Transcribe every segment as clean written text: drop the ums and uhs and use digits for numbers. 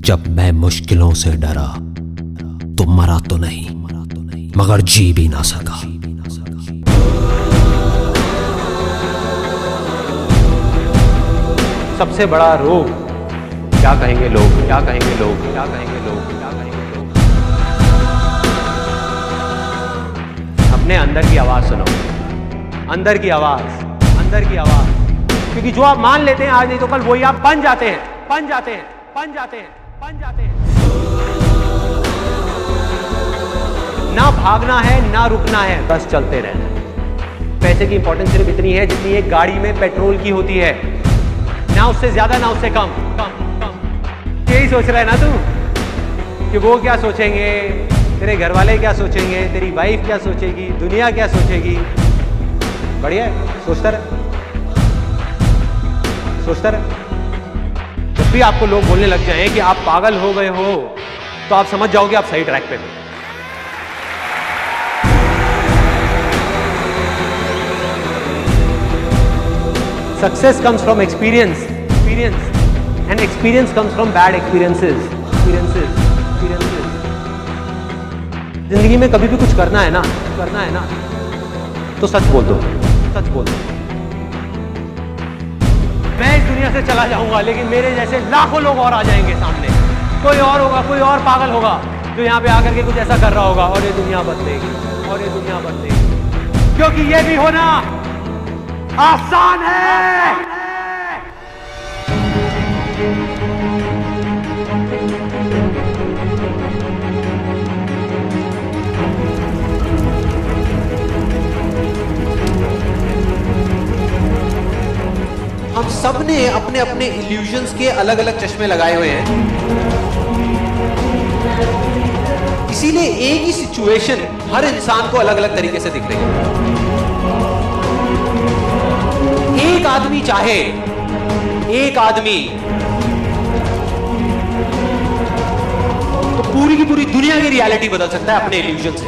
जब मैं मुश्किलों से डरा तो मरा तो नहीं, मगर जी भी ना सका। सबसे बड़ा रोग क्या कहेंगे लोग, क्या कहेंगे लोग, क्या कहेंगे लोग, क्या कहेंगे लोग। अपने अंदर की आवाज सुनो, अंदर की आवाज, अंदर की आवाज। क्योंकि जो आप मान लेते हैं आज नहीं तो कल वही आप बन जाते हैं, बन जाते हैं, बन जाते हैं, बन जाते हैं। ना भागना है ना रुकना है, बस चलते रहना है। पैसे की इंपॉर्टेंस सिर्फ इतनी है जितनी एक गाड़ी में पेट्रोल की होती है, ना उससे ज्यादा ना उससे कम, कम, कम। यही सोच रहा है ना तू कि वो क्या सोचेंगे, तेरे घर वाले क्या सोचेंगे, तेरी वाइफ क्या सोचेगी, दुनिया क्या सोचेगी। बढ़िया है, सोचता रहे, सोचता रहे। जब भी आपको लोग बोलने लग जाएं कि आप पागल हो गए हो तो आप समझ जाओगे आप सही ट्रैक पे हो। Success comes from experience, and experience comes from bad experiences. जिंदगी में कभी भी कुछ करना है ना, तो सच बोल दो, सच बोल दो। मैं इस दुनिया से चला जाऊंगा, लेकिन मेरे जैसे लाखों लोग और आ जाएंगे सामने। कोई और होगा, कोई और पागल होगा जो यहाँ पे आकर के कुछ ऐसा कर रहा होगा, और ये दुनिया बदलेगी, और ये दुनिया बदलेगी। क्योंकि ये भी होना आसान है। हम सब ने अपने अपने इल्यूजन्स के अलग अलग चश्मे लगाए हुए हैं, इसीलिए एक ही सिचुएशन हर इंसान को अलग अलग तरीके से दिख रही है। एक आदमी चाहे, एक आदमी तो पूरी की पूरी दुनिया की रियलिटी बदल सकता है अपने इल्यूजन से।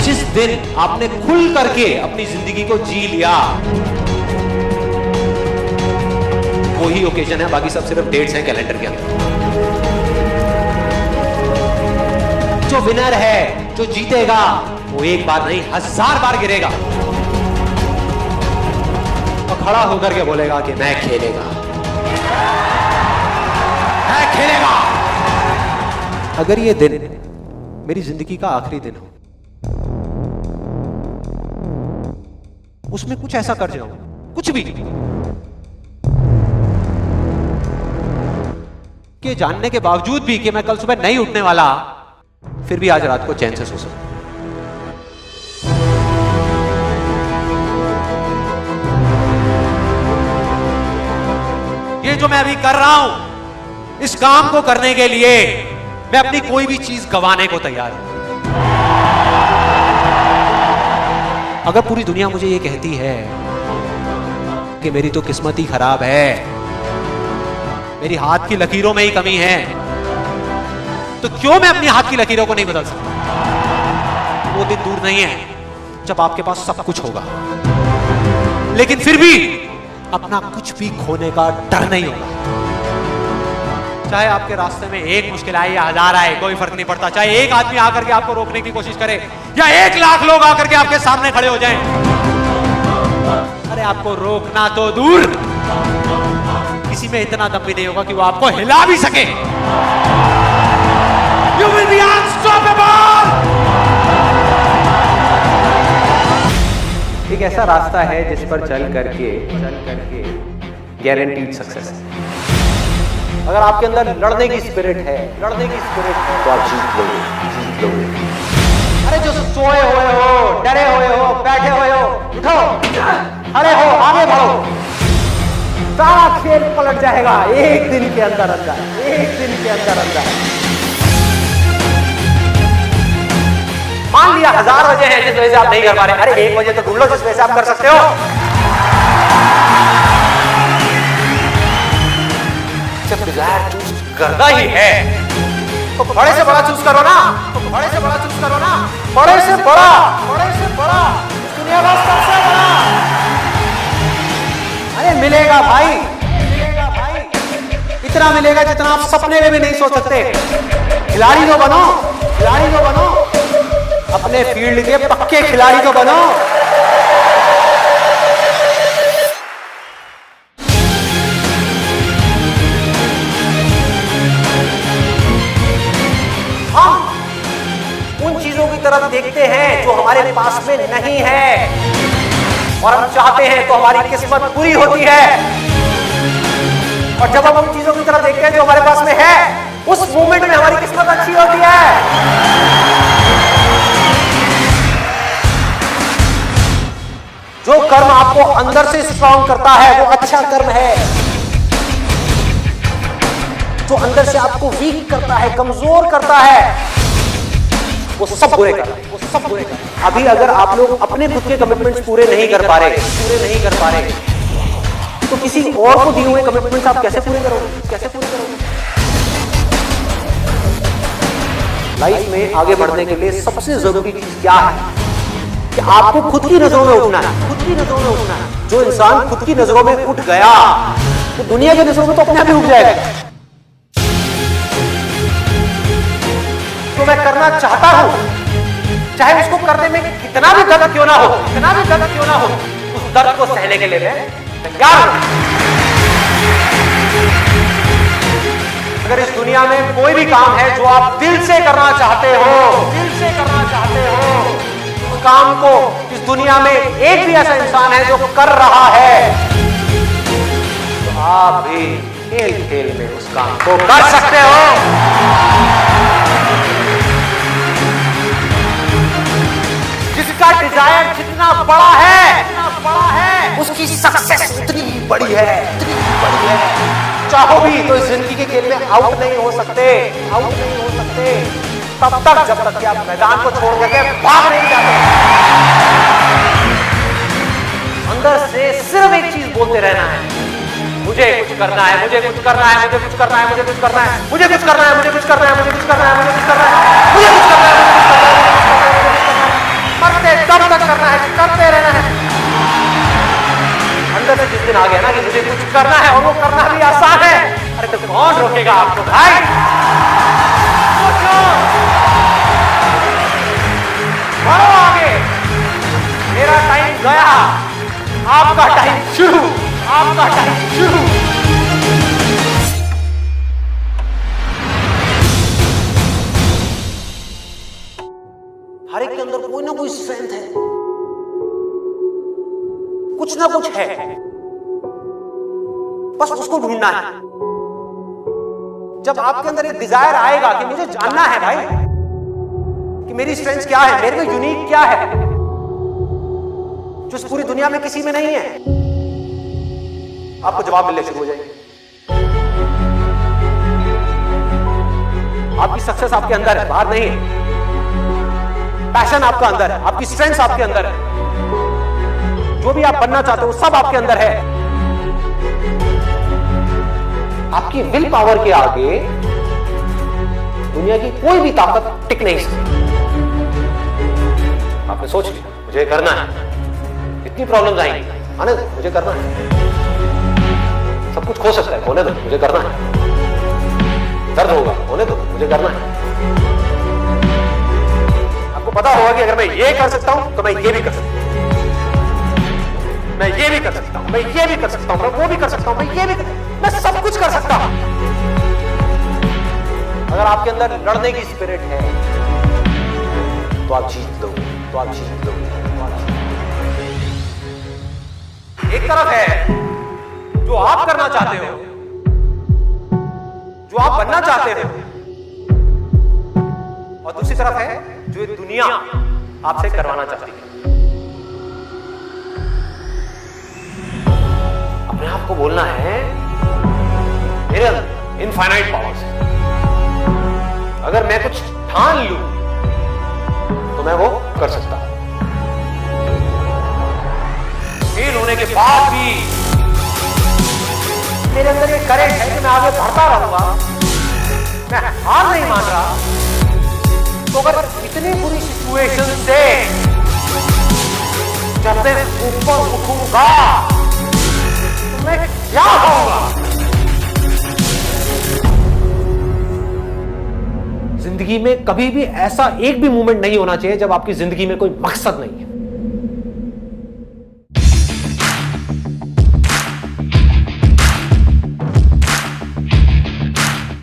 जिस दिन आपने खुल करके अपनी जिंदगी को जी लिया, वही ओकेजन है, बाकी सब सिर्फ डेट्स हैं कैलेंडर के अंदर। जो विनर है, जो जीतेगा, वो एक बार नहीं 1000 बार गिरेगा और खड़ा होकर के बोलेगा कि मैं खेलेगा, मैं खेलेगा। अगर ये दिन मेरी जिंदगी का आखिरी दिन हो, उसमें कुछ ऐसा कर जाऊं, कुछ भी, कि जानने के बावजूद भी कि मैं कल सुबह नहीं उठने वाला, फिर भी आज रात को चैन से सो सकूं। ये जो मैं अभी कर रहा हूं, इस काम को करने के लिए मैं अपनी कोई भी चीज गंवाने को तैयार हूं। अगर पूरी दुनिया मुझे ये कहती है कि मेरी तो किस्मत ही खराब है, मेरी हाथ की लकीरों में ही कमी है, तो क्यों मैं अपनी हाथ की लकीरों को नहीं बदल सकता? वो दिन दूर नहीं है जब आपके पास सब कुछ होगा, लेकिन फिर भी अपना कुछ भी खोने का डर नहीं होगा। चाहे आपके रास्ते में एक मुश्किल आए या 1000 आए, कोई फर्क नहीं पड़ता। चाहे एक आदमी आकर के आपको रोकने की कोशिश करे या 1 लाख लोग आकर के आपके सामने खड़े हो जाएं, अरे आपको रोकना तो दूर, किसी में इतना दम भी नहीं होगा कि वो आपको हिला भी सके। You will be unstoppable! एक ऐसा रास्ता है जिस पर चल करके गारंटीड सक्सेस है। अगर आपके अंदर लड़ने की स्पिरिट है, तो आप जीत लोगे। अरे जो सोए हुए हो, डरे हुए हो, बैठे हुए हो, उठो, अरे हो, आगे बढ़ो। सारा खेल पलट जाएगा एक दिन के अंदर अंदर, एक दिन के अंदर अंदर। मान लिया 1000 वजह है जिस वजह से आप नहीं कर पा रहे, अरे 1 वजह तो ढूंढ लो जिस वजह से आप कर सकते हो। जब डिजायर चूज करना ही है तो बड़े से बड़ा चूज करो ना, बड़े से बड़ा चूज करो ना, बड़े से बड़ा, बड़े से बड़ा, दुनिया का सबसे बड़ा। मिलेगा भाई, मिलेगा भाई, इतना मिलेगा जितना आप सपने में भी नहीं सोच सकते। खिलाड़ी तो बनो, खिलाड़ी तो बनो, अपने फील्ड के पक्के खिलाड़ी तो बनो। हम उन चीजों की तरफ देखते हैं जो हमारे पास में नहीं है, और हम चाहते हैं तो हमारी किस्मत पूरी होती है। और जब हम उन चीजों की तरफ देखते हैं जो हमारे पास में है, उस मोमेंट में हमारी किस्मत अच्छी होती है। जो कर्म आपको अंदर से स्ट्रांग करता है वो अच्छा कर्म है। जो अंदर से आपको वीक करता है, कमजोर करता है, वो सब बुरे कर रहे हैं, वो सब बुरे कर रहे हैं। अभी अगर आप लोग अपने खुद के कमिटमेंट्स पूरे नहीं कर पा रहे, तो किसी और को दिए हुए कमिटमेंट्स आप कैसे पूरे करोगे, कैसे पूरे करोगे? लाइफ में आगे बढ़ने के लिए सबसे जरूरी चीज क्या है कि आपको खुद की नजरों में उठना है, खुद की नजरों में उठना है। जो इंसान खुद की नजरों में उठ गया तो दुनिया की नजरों में तो अपने आप ही उठ जाएगा। तो मैं करना चाहता हूं, चाहे उसको करने में कितना भी दर्द क्यों ना हो, कितना भी दर्द क्यों ना हो, उस दर्द को सहने के लिए मैं तैयार हूं। अगर इस दुनिया में कोई भी काम है जो आप दिल से करना चाहते हो, दिल से करना चाहते हो, उस काम को इस दुनिया में एक भी ऐसा इंसान है जो कर रहा है, तो आप भी खेल खेल में उस काम को कर सकते हो। जिसका डिजायर जितना बड़ा है, उसकी सक्सेस उतनी बड़ी है, उतनी बड़ी है। चाहो भी तो इस जिंदगी के खेल में आउट नहीं हो सकते, आउट नहीं हो सकते तब तक जब तक कि आप मैदान को छोड़ करके भाग नहीं जाते। अंदर से सिर्फ एक चीज बोलते रहना है, मुझे कुछ करना है, मुझे कुछ करना है, मुझे कुछ करना है, मुझे कुछ करना है, मुझे कुछ करना है, मुझे कुछ करना है, मुझे कुछ करना है, मुझे कुछ करना है, मुझे कुछ करना है, करते तब तक करना है, करते रहना है। अंदर से जिस दिन आ गया ना कि मुझे कुछ करना है और वो करना भी आसान है, अरे तो कौन रोकेगा आपको भाई? बढ़ो आगे, मेरा टाइम गया, आपका टाइम शुरू, आपका टाइम शुरू। हर एक के अंदर कोई ना कोई स्ट्रेंथ है, कुछ ना कुछ है, बस उसको ढूंढना है। जब आपके अंदर एक डिजायर आएगा कि मुझे जानना है भाई कि मेरी स्ट्रेंथ क्या है, मेरे में यूनिक क्या है जो इस पूरी दुनिया में किसी में नहीं है, आपको जवाब मिलने शुरू हो जाएंगे। आपकी सक्सेस आपके अंदर है, बाहर नहीं है। पैशन आपका अंदर है, आपकी स्ट्रेंथ आपके अंदर है, जो भी आप बनना चाहते हो सब आपके अंदर है। आपकी विल पावर के आगे दुनिया की कोई भी ताकत टिक नहीं सकती। आपने सोच लिया मुझे करना है, इतनी प्रॉब्लम्स आएंगी, आने दो, मुझे करना है। सब कुछ खो सकता है, होने दो, मुझे करना है। दर्द होगा, होने दो, मुझे करना है। आपको पता होगा कि अगर मैं ये कर सकता हूं तो मैं ये भी कर सकता हूं, मैं ये भी कर सकता हूं, मैं ये भी कर सकता हूं, मैं वो भी कर सकता हूं, मैं ये भी मैं सब कुछ कर सकता हूं। अगर आपके अंदर लड़ने की स्पिरिट है तो आप जीत लोगे, तो आप जीत लोगे। एक तरफ है जो आप करना चाहते हो, जो आप बनना चाहते हो, और दूसरी तरफ है जो ये दुनिया आपसे करवाना चाहती है। अपने आप को बोलना है मेरे अंदर इनफाइनाइट पावर्स है, अगर मैं कुछ ठान लूं तो मैं वो कर सकता हूं। फेल होने के बाद भी मेरे अंदर ये करेंट है कि मैं आगे बढ़ता रहूंगा, मैं हार नहीं मान रहा। तो अगर इतनी बुरी सिचुएशन से जब मैं ऊपर उठूंगा तो मैं क्या होगा। जिंदगी में कभी भी ऐसा एक भी मोमेंट नहीं होना चाहिए जब आपकी जिंदगी में कोई मकसद नहीं है।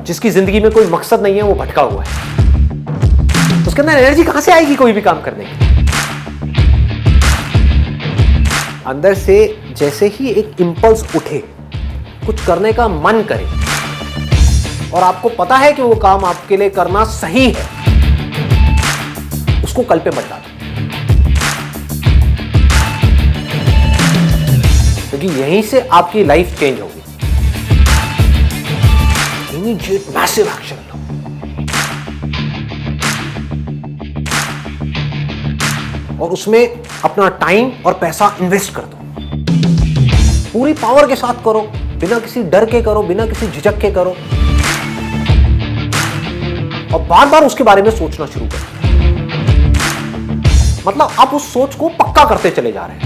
जिसकी जिंदगी में कोई मकसद नहीं है वो भटका हुआ है, तो उसके अंदर एनर्जी कहां से आएगी कोई भी काम करने की। अंदर से जैसे ही एक इंपल्स उठे, कुछ करने का मन करे और आपको पता है कि वो काम आपके लिए करना सही है, उसको कल पे मत डालो, क्योंकि यहीं से आपकी लाइफ चेंज होगी। इमीडिएट मैसिव एक्शन लो। और उसमें अपना टाइम और पैसा इन्वेस्ट कर दो, पूरी पावर के साथ करो, बिना किसी डर के करो, बिना किसी झिझक के करो, और बार बार उसके बारे में सोचना शुरू करो। मतलब आप उस सोच को पक्का करते चले जा रहे हैं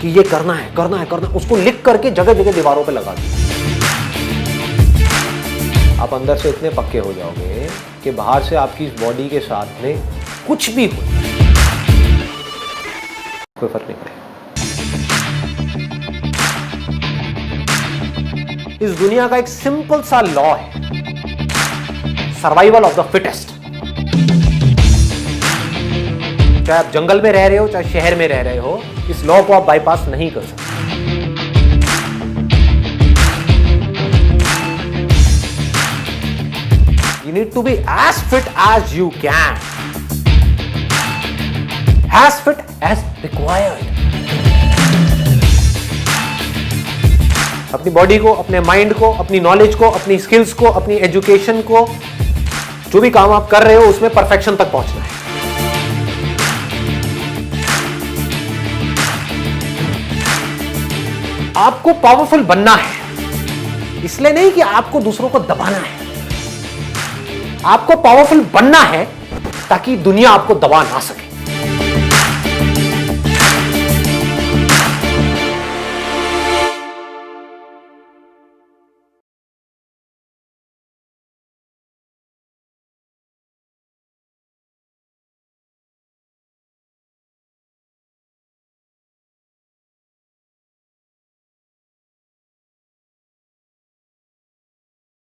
कि ये करना है, करना है, करना है। उसको लिख करके जगह जगह दीवारों पे लगा दो। आप अंदर से इतने पक्के हो जाओगे कि बाहर से आपकी इस बॉडी के साथ में कुछ भी हो, कोई फर्क नहीं पड़ेगा। इस दुनिया का एक सिंपल सा लॉ है, सर्वाइवल ऑफ द फिटेस्ट। चाहे आप जंगल में रह रहे हो, चाहे शहर में रह रहे हो, इस लॉ को आप बाईपास नहीं कर सकते। You need to be as fit as you can, as fit as required. अपनी बॉडी को, अपने माइंड को, अपनी नॉलेज को, अपनी स्किल्स को, अपनी एजुकेशन को, जो भी काम आप कर रहे हो उसमें परफेक्शन तक पहुंचना है। आपको पावरफुल बनना है, इसलिए नहीं कि आपको दूसरों को दबाना है। आपको पावरफुल बनना है ताकि दुनिया आपको दबा ना सके।